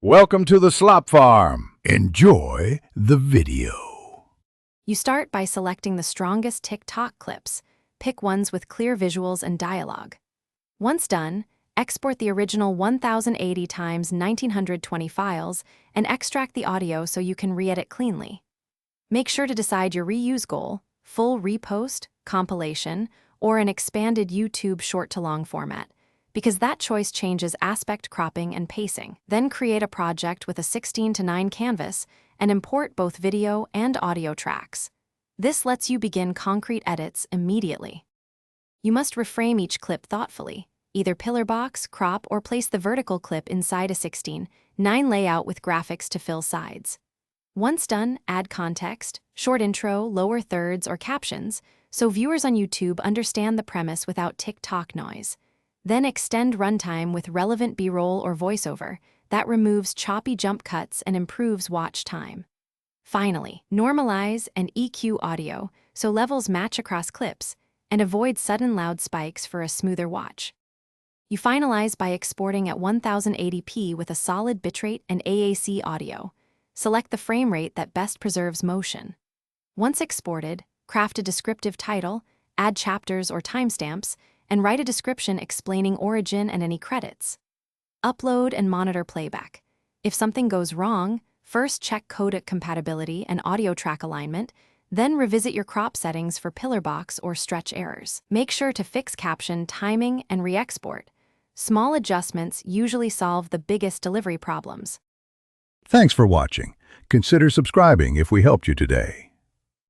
Welcome to the Slop Farm. Enjoy the video. You start by selecting the strongest TikTok clips. Pick ones with clear visuals and dialogue. Once done, export the original 1080 x 1920 files and extract the audio so you can re-edit cleanly. Make sure to decide your reuse goal, full repost, compilation, or an expanded YouTube short to long format, because that choice changes aspect cropping and pacing. Then create a project with a 16:9 canvas and import both video and audio tracks. This lets you begin concrete edits immediately. You must reframe each clip thoughtfully, either pillar box, crop, or place the vertical clip inside a 16:9 layout with graphics to fill sides. Once done, add context, short intro, lower thirds, or captions, so viewers on YouTube understand the premise without TikTok noise. Then extend runtime with relevant B-roll or voiceover that removes choppy jump cuts and improves watch time. Finally, normalize and EQ audio so levels match across clips and avoid sudden loud spikes for a smoother watch. You finalize by exporting at 1080p with a solid bitrate and AAC audio. Select the frame rate that best preserves motion. Once exported, craft a descriptive title, add chapters or timestamps, and write a description explaining origin and any credits. Upload and monitor playback. If something goes wrong, first check codec compatibility and audio track alignment, then revisit your crop settings for pillar box or stretch errors. Make sure to fix caption, timing, and re-export. Small adjustments usually solve the biggest delivery problems. Thanks for watching. Consider subscribing if we helped you today.